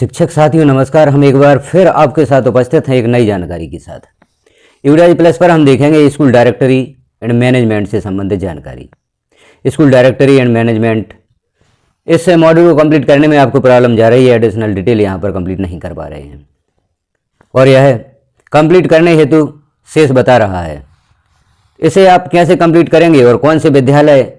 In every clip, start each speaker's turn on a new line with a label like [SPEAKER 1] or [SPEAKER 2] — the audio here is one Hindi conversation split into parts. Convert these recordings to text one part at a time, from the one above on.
[SPEAKER 1] शिक्षक साथियों नमस्कार। हम एक बार फिर आपके साथ उपस्थित हैं एक नई जानकारी के साथ। यूडाइज प्लस पर हम देखेंगे स्कूल डायरेक्टरी एंड मैनेजमेंट से संबंधित जानकारी। स्कूल डायरेक्टरी एंड मैनेजमेंट, इस मॉड्यूल को कंप्लीट करने में आपको प्रॉब्लम जा रही है, एडिशनल डिटेल यहाँ पर कंप्लीट नहीं कर पा रहे हैं और यह कंप्लीट करने हेतु शेष बता रहा है। इसे आप कैसे कंप्लीट करेंगे और कौन से विद्यालय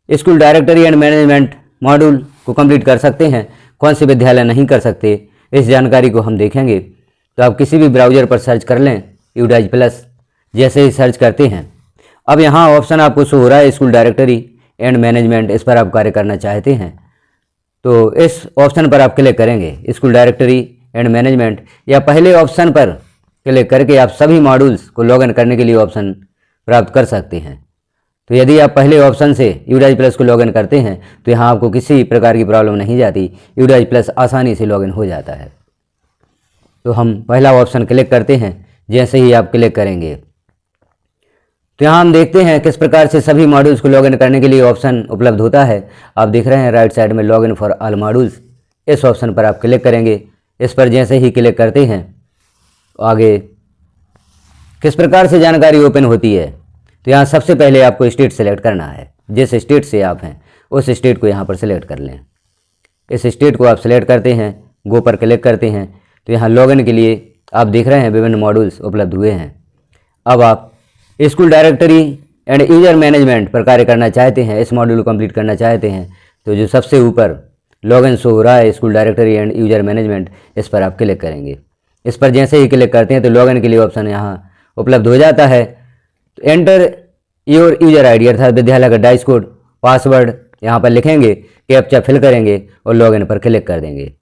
[SPEAKER 1] school directory and management module को कंप्लीट कर सकते हैं, कौन से विद्यालय नहीं कर सकते, इस जानकारी को हम देखेंगे। तो आप किसी भी ब्राउज़र पर सर्च कर लें यूडाइज प्लस, जैसे ही सर्च करते हैं अब यहाँ ऑप्शन आपको शो हो रहा है स्कूल डायरेक्टरी एंड मैनेजमेंट। इस पर आप कार्य करना चाहते हैं तो इस ऑप्शन पर आप क्लिक करेंगे स्कूल डायरेक्टरी एंड मैनेजमेंट, या पहले ऑप्शन पर क्लिक करके आप सभी मॉड्यूल्स को लॉगिन करने के लिए ऑप्शन प्राप्त कर सकते हैं। तो यदि आप पहले ऑप्शन से यूडाइज प्लस को लॉगिन करते हैं तो यहाँ आपको किसी प्रकार की प्रॉब्लम नहीं जाती, यूडाइज प्लस आसानी से लॉगिन हो जाता है। तो हम पहला ऑप्शन क्लिक करते हैं। जैसे ही आप क्लिक करेंगे तो यहाँ हम देखते हैं किस प्रकार से सभी मॉड्यूल्स को लॉगिन करने के लिए ऑप्शन उपलब्ध होता है। आप देख रहे हैं राइट साइड में लॉगिन फॉर ऑल मॉड्यूल्स, इस ऑप्शन पर आप क्लिक करेंगे। इस पर जैसे ही क्लिक करते हैं आगे किस प्रकार से जानकारी ओपन होती है, तो यहाँ सबसे पहले आपको स्टेट सेलेक्ट करना है। जिस स्टेट से आप हैं उस स्टेट को यहाँ पर सेलेक्ट कर लें। इस स्टेट को आप सेलेक्ट करते हैं, गो पर क्लिक करते हैं तो यहाँ लॉगिन के लिए आप देख रहे हैं विभिन्न मॉड्यूल्स उपलब्ध हुए हैं। अब आप school directory and user management पर कार्य करना चाहते हैं, इस मॉड्यूल को कंप्लीट करना चाहते हैं तो जो सबसे ऊपर लॉगिन शो हो रहा है school directory and user management, इस पर आप क्लिक करेंगे। इस पर जैसे ही क्लिक करते हैं तो लॉगिन के लिए ऑप्शन यहाँ उपलब्ध हो जाता है। तो एंटर योर यूजर आईडी अर्थात विद्यालय का डाइस कोड, पासवर्ड यहाँ पर लिखेंगे, कैप्चा फिल करेंगे और लॉगिन पर क्लिक कर देंगे।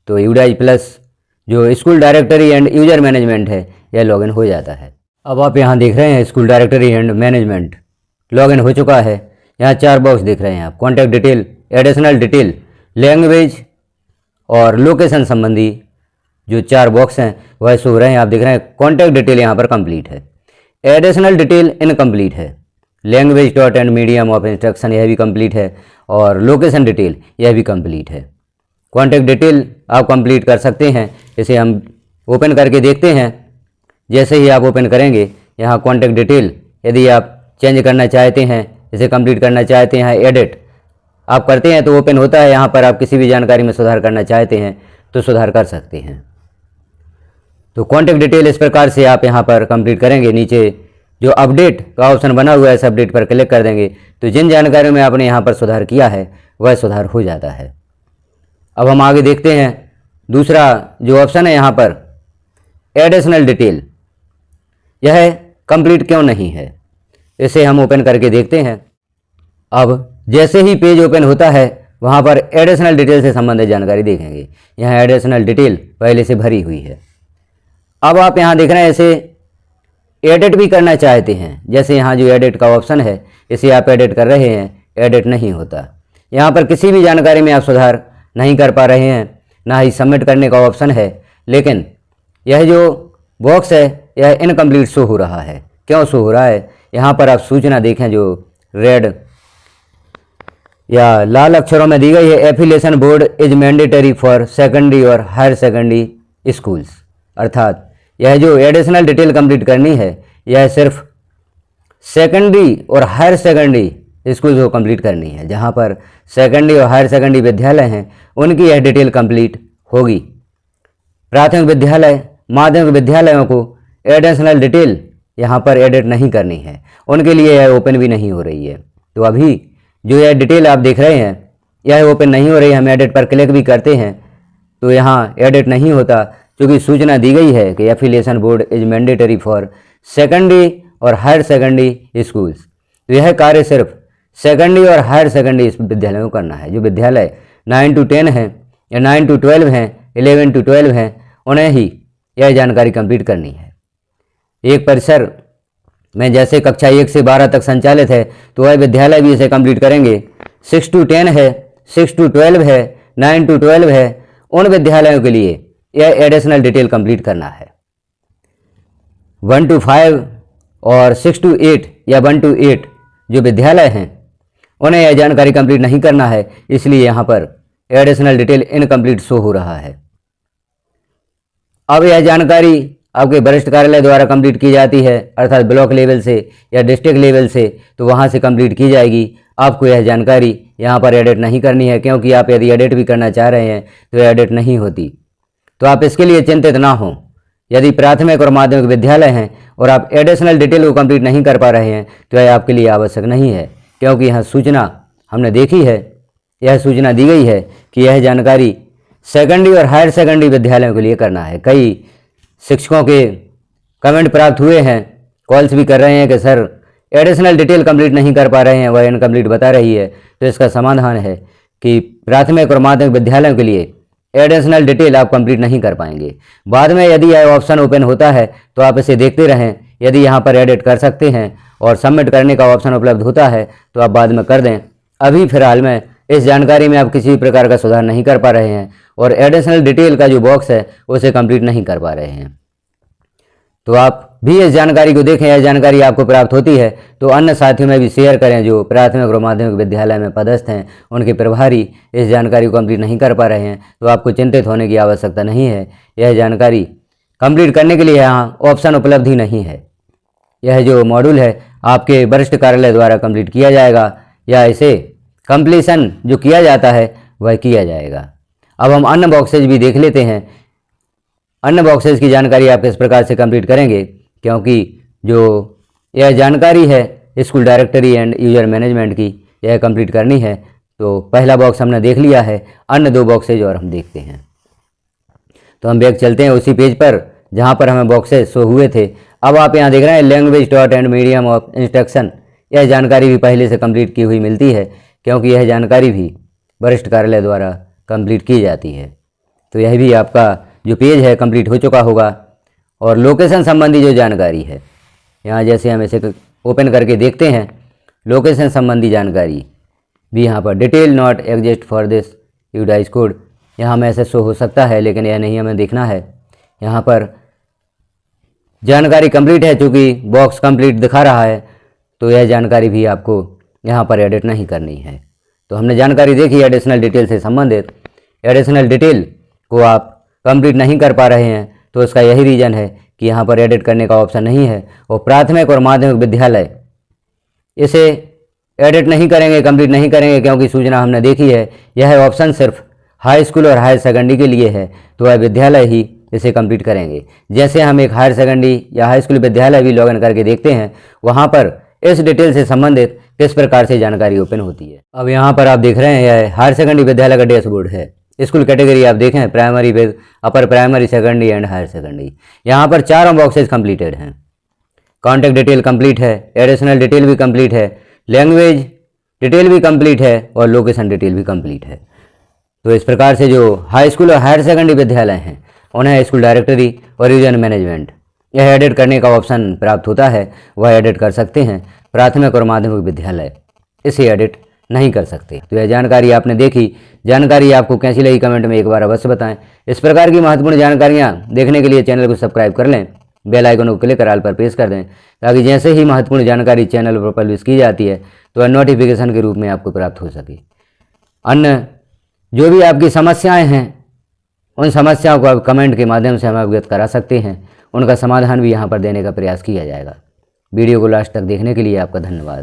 [SPEAKER 1] तो यूडाइज प्लस जो school directory and user management है यह लॉगिन हो जाता है। अब आप यहाँ देख रहे हैं school directory and management login हो चुका है। यहाँ 4 बॉक्स दिख रहे हैं आप, contact detail, additional detail, language और लोकेशन संबंधी जो 4 बॉक्स हैं वह शो हो रहे हैं। आप देख रहे हैं कॉन्टैक्ट डिटेल यहाँ पर कंप्लीट है, एडिशनल डिटेल इनकम्प्लीट है, language dot and medium of instruction यह भी कंप्लीट है और लोकेशन डिटेल यह भी कंप्लीट है। कॉन्टैक्ट डिटेल आप कंप्लीट कर सकते हैं। इसे हम ओपन करके देखते हैं। जैसे ही आप ओपन करेंगे यहाँ कॉन्टैक्ट डिटेल यदि आप चेंज करना चाहते हैं, इसे कंप्लीट करना चाहते हैं, एडिट आप करते हैं तो ओपन होता है। यहाँ पर आप किसी भी जानकारी में सुधार करना चाहते हैं तो सुधार कर सकते हैं। तो कॉन्टैक्ट डिटेल इस प्रकार से आप यहाँ पर कंप्लीट करेंगे। नीचे जो अपडेट का ऑप्शन बना हुआ है इस अपडेट पर क्लिक कर देंगे तो जिन जानकारियों में आपने यहाँ पर सुधार किया है वह सुधार हो जाता है। अब हम आगे देखते हैं दूसरा जो ऑप्शन है यहाँ पर एडिशनल डिटेल, यह कंप्लीट क्यों नहीं है, इसे हम ओपन करके देखते हैं। अब जैसे ही पेज ओपन होता है वहाँ पर एडिशनल डिटेल से संबंधित जानकारी देखेंगे। यहाँ एडिशनल डिटेल पहले से भरी हुई है। अब आप यहाँ देख रहे हैं इसे एडिट भी करना चाहते हैं, जैसे यहाँ जो एडिट का ऑप्शन है इसे आप एडिट कर रहे हैं, एडिट नहीं होता। यहाँ पर किसी भी जानकारी में आप सुधार नहीं कर पा रहे हैं, ना ही सबमिट करने का ऑप्शन है, लेकिन यह जो बॉक्स है यह इनकम्प्लीट शो हो रहा है। क्यों शो हो रहा है, यहाँ पर आप सूचना देखें जो रेड या लाल अक्षरों में दी गई है, affiliation board is mandatory for secondary और हायर सेकेंडरी स्कूल्स, अर्थात यह जो एडिशनल डिटेल कंप्लीट करनी है यह सिर्फ सेकेंडरी और हायर सेकेंडरी स्कूल को कंप्लीट करनी है। जहां पर सेकेंडरी और हायर सेकेंडरी विद्यालय हैं उनकी यह डिटेल कंप्लीट होगी। प्राथमिक विद्यालय, माध्यमिक विद्यालयों को एडिशनल डिटेल यहां पर एडिट नहीं करनी है, उनके लिए यह ओपन भी नहीं हो रही है। तो अभी जो यह डिटेल आप देख रहे हैं यह ओपन नहीं हो रही। हम एडिट पर क्लिक भी करते हैं तो यहाँ एडिट नहीं होता, क्योंकि सूचना दी गई है कि affiliation board is mandatory for secondary और हायर सेकेंडरी स्कूल्स। तो यह कार्य सिर्फ सेकेंडरी और हायर सेकेंडरी विद्यालयों को करना है। जो विद्यालय 9 to 10 हैं या 9 to 12 हैं, 11 to 12 हैं, उन्हें ही यह जानकारी कंप्लीट करनी है। एक परिसर में जैसे कक्षा 1 से 12 तक संचालित है तो वह विद्यालय भी इसे कंप्लीट करेंगे। 6 to 10 है, 6 to 12 है, 9 to 12 है, उन विद्यालयों के लिए यह एडिशनल डिटेल कंप्लीट करना है। 1 to 5 और 6 to 8 या 1 to 8 जो विद्यालय हैं उन्हें यह जानकारी कंप्लीट नहीं करना है, इसलिए यहाँ पर एडिशनल डिटेल इनकम्प्लीट शो हो रहा है। अब यह जानकारी आपके वरिष्ठ कार्यालय द्वारा कंप्लीट की जाती है, अर्थात ब्लॉक लेवल से या डिस्ट्रिक्ट लेवल से, तो वहाँ से कंप्लीट की जाएगी। आपको यह जानकारी यहाँ पर एडिट नहीं करनी है, क्योंकि आप यदि एडिट भी करना चाह रहे हैं तो एडिट नहीं होती। तो आप इसके लिए चिंतित ना हों। यदि प्राथमिक और माध्यमिक विद्यालय हैं और आप एडिशनल डिटेल को कंप्लीट नहीं कर पा रहे हैं तो यह आपके लिए आवश्यक नहीं है, क्योंकि यह सूचना हमने देखी है, यह सूचना दी गई है कि यह जानकारी सेकेंडरी और हायर सेकेंडरी विद्यालयों के लिए करना है। कई शिक्षकों के कमेंट प्राप्त हुए हैं, कॉल्स भी कर रहे हैं कि सर एडिशनल डिटेल कंप्लीट नहीं कर पा रहे हैं, वह इनकम्प्लीट बता रही है। तो इसका समाधान है कि प्राथमिक और माध्यमिक विद्यालयों के लिए एडिशनल डिटेल आप कंप्लीट नहीं कर पाएंगे। बाद में यदि यह ऑप्शन ओपन होता है तो आप इसे देखते रहें। यदि यहाँ पर एडिट कर सकते हैं और सबमिट करने का ऑप्शन उपलब्ध होता है तो आप बाद में कर दें। अभी फिलहाल में इस जानकारी में आप किसी भी प्रकार का सुधार नहीं कर पा रहे हैं और एडिशनल डिटेल का जो बॉक्स है उसे कंप्लीट नहीं कर पा रहे हैं। तो आप भी इस जानकारी को देखें। यह जानकारी आपको प्राप्त होती है तो अन्य साथियों में भी शेयर करें जो प्राथमिक और माध्यमिक विद्यालय में पदस्थ हैं, उनके प्रभारी इस जानकारी को कंप्लीट नहीं कर पा रहे हैं। तो आपको चिंतित होने की आवश्यकता नहीं है। यह जानकारी कंप्लीट करने के लिए यहाँ ऑप्शन उपलब्ध ही नहीं है। यह जो मॉड्यूल है आपके वरिष्ठ कार्यालय द्वारा कंप्लीट किया जाएगा या इसे कंप्लीशन जो किया जाता है वह किया जाएगा। अब हम अन्य बॉक्सेज भी देख लेते हैं। अन्य बॉक्सेज की जानकारी आप किस प्रकार से कंप्लीट करेंगे, क्योंकि जो यह जानकारी है school directory and user management की, यह कंप्लीट करनी है। तो पहला बॉक्स हमने देख लिया है, अन्य दो बॉक्सेज और हम देखते हैं। तो हम बैक चलते हैं उसी पेज पर जहाँ पर हमें बॉक्सेज शो हुए थे। अब आप यहाँ देख रहे हैं language dot and medium of instruction. यह जानकारी भी पहले से कंप्लीट की हुई मिलती है, क्योंकि यह जानकारी भी वरिष्ठ कार्यालय द्वारा कंप्लीट की जाती है। तो यह भी आपका जो पेज है कंप्लीट हो चुका होगा। और लोकेशन संबंधी जो जानकारी है, यहाँ जैसे हम इसे ओपन करके देखते हैं, लोकेशन संबंधी जानकारी भी यहाँ पर detail not exist for this UDISE code, यहाँ हमें ऐसे शो हो सकता है, लेकिन यह नहीं हमें देखना है। यहाँ पर जानकारी कंप्लीट है, चूँकि बॉक्स कंप्लीट दिखा रहा है तो यह जानकारी भी आपको यहाँ पर एडिट नहीं करनी है। तो हमने जानकारी देखी एडिशनल डिटेल से संबंधित। एडिशनल डिटेल को आप कंप्लीट नहीं कर पा रहे हैं तो इसका यही रीज़न है कि यहाँ पर एडिट करने का ऑप्शन नहीं है। और प्राथमिक और माध्यमिक विद्यालय इसे एडिट नहीं करेंगे, कंप्लीट नहीं करेंगे, क्योंकि सूचना हमने देखी है यह ऑप्शन सिर्फ हाई स्कूल और हायर सेकेंडरी के लिए है। तो वह विद्यालय ही इसे कंप्लीट करेंगे। जैसे हम एक हायर सेकेंडरी या हाई स्कूल विद्यालय भी लॉगिन करके देखते हैं, वहाँ पर इस डिटेल से संबंधित किस प्रकार से जानकारी ओपन होती है। अब यहाँ पर आप देख रहे हैं यह हायर सेकेंडरी विद्यालय का डैशबोर्ड है। स्कूल कैटेगरी आप देखें primary with upper primary secondary and higher secondary. यहाँ पर चारों बॉक्सेज कंप्लीटेड हैं। कॉन्टैक्ट डिटेल कंप्लीट है, एडिशनल डिटेल भी कंप्लीट है, लैंग्वेज डिटेल भी कंप्लीट है और लोकेशन डिटेल भी कंप्लीट है। तो इस प्रकार से जो हाई स्कूल और हायर सेकेंडरी विद्यालय हैं उन्हें स्कूल डायरेक्टरी और यूजर मैनेजमेंट यह एडिट करने का ऑप्शन प्राप्त होता है, वह एडिट कर सकते हैं। प्राथमिक और माध्यमिक विद्यालय इसे एडिट नहीं कर सकते। तो यह जानकारी आपने देखी। जानकारी आपको कैसी लगी कमेंट में एक बार अवश्य बताएं। इस प्रकार की महत्वपूर्ण जानकारियाँ देखने के लिए चैनल को सब्सक्राइब कर लें, बेल आइकन को क्लिक कर ऑल पर प्रेस कर दें, ताकि जैसे ही महत्वपूर्ण जानकारी चैनल पर पब्लिश की जाती है तो वह नोटिफिकेशन के रूप में आपको प्राप्त हो सके। अन्य जो भी आपकी समस्याएँ हैं उन समस्याओं को आप कमेंट के माध्यम से हमें अवगत करा सकते हैं। उनका समाधान भी यहाँ पर देने का प्रयास किया जाएगा। वीडियो को लास्ट तक देखने के लिए आपका धन्यवाद।